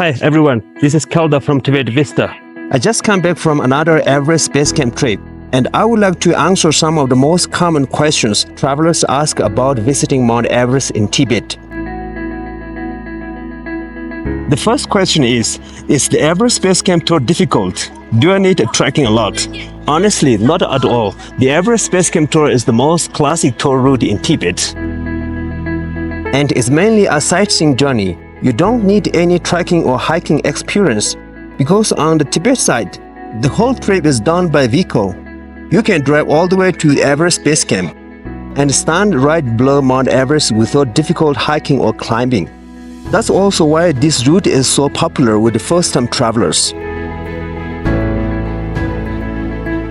Hi everyone, this is Keldor from Tibet Vista. I just come back from another Everest Base Camp trip, and I would like to answer some of the most common questions travelers ask about visiting Mount Everest in Tibet. The first question is the Everest Base Camp tour difficult? Do I need trekking a lot? Honestly, not at all. The Everest Base Camp tour is the most classic tour route in Tibet, and it's mainly a sightseeing journey. You don't need any trekking or hiking experience because on the Tibet side, the whole trip is done by vehicle. You can drive all the way to the Everest Base Camp and stand right below Mount Everest without difficult hiking or climbing. That's also why this route is so popular with the first-time travelers.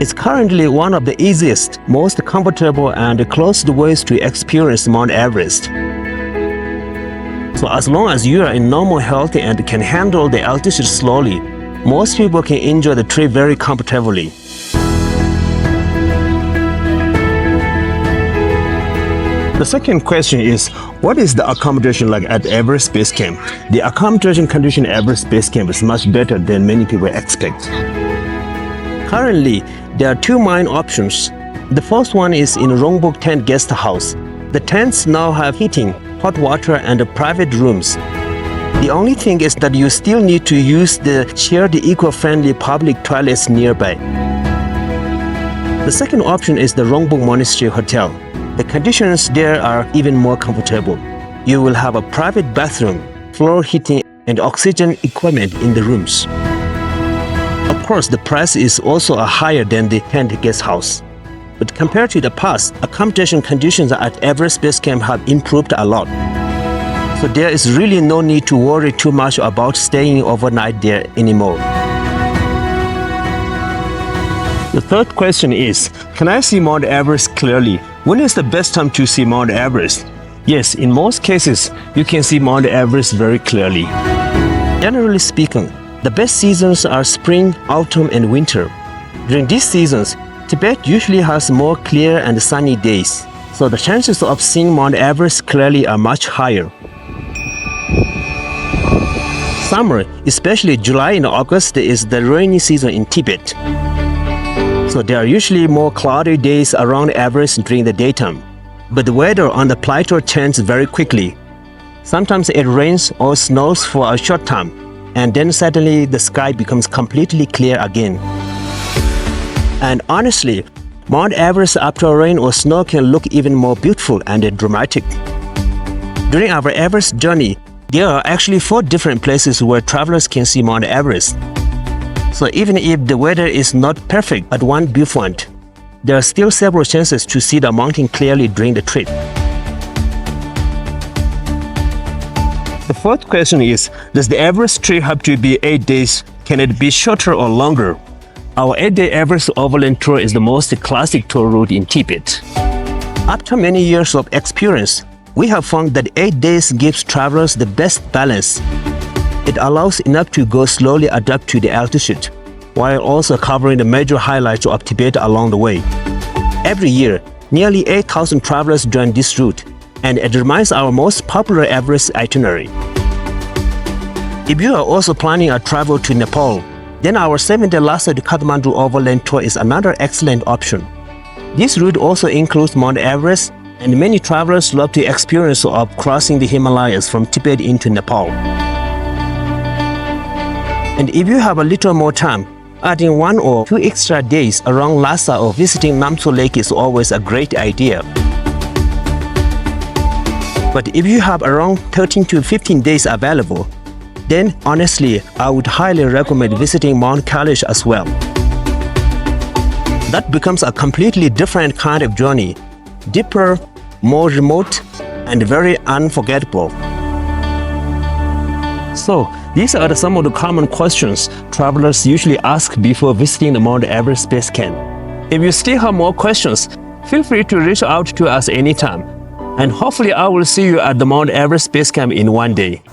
It's currently one of the easiest, most comfortable and closest ways to experience Mount Everest. So as long as you are in normal health and can handle the altitude slowly, most people can enjoy the trip very comfortably. The second question is, what is the accommodation like at Everest Base Camp? The accommodation condition at Everest Base Camp is much better than many people expect. Currently, there are two main options. The first one is in Rongbuk tent guest house. The tents now have heating, hot water and private rooms. The only thing is that you still need to use the shared eco-friendly public toilets nearby. The second option is the Rongbuk Monastery Hotel. The conditions there are even more comfortable. You will have a private bathroom, floor heating and oxygen equipment in the rooms. Of course, the price is also higher than the tent guest house. But compared to the past, accommodation conditions at Everest Base Camp have improved a lot. So there is really no need to worry too much about staying overnight there anymore. The third question is, can I see Mount Everest clearly? When is the best time to see Mount Everest? Yes, in most cases, you can see Mount Everest very clearly. Generally speaking, the best seasons are spring, autumn, and winter. During these seasons, Tibet usually has more clear and sunny days, so the chances of seeing Mount Everest clearly are much higher. Summer, especially July and August, is the rainy season in Tibet. So there are usually more cloudy days around Everest during the daytime, but the weather on the plateau changes very quickly. Sometimes it rains or snows for a short time, and then suddenly the sky becomes completely clear again. And honestly, Mount Everest after rain or snow can look even more beautiful and dramatic. During our Everest journey, there are actually 4 different places where travelers can see Mount Everest. So even if the weather is not perfect at one viewpoint, there are still several chances to see the mountain clearly during the trip. The fourth question is, does the Everest trip have to be 8 days? Can it be shorter or longer? Our 8-day Everest Overland Tour is the most classic tour route in Tibet. After many years of experience, we have found that 8 days gives travelers the best balance. It allows enough to go slowly adapt to the altitude, while also covering the major highlights of Tibet along the way. Every year, nearly 8,000 travelers join this route, and it remains our most popular Everest itinerary. If you are also planning a travel to Nepal, then our 7-day lhasa to Kathmandu Overland Tour is another excellent option. This route also includes Mount Everest, and many travelers love the experience of crossing the Himalayas from Tibet into Nepal. And if you have a little more time, adding 1 or 2 extra days around Lhasa or visiting Namso Lake is always a great idea. But if you have around 13 to 15 days available, then honestly, I would highly recommend visiting Mount Kailash as well. That becomes a completely different kind of journey, deeper, more remote, and very unforgettable. So, these are some of the common questions travelers usually ask before visiting the Mount Everest Base Camp. If you still have more questions, feel free to reach out to us anytime. And hopefully I will see you at the Mount Everest Base Camp in one day.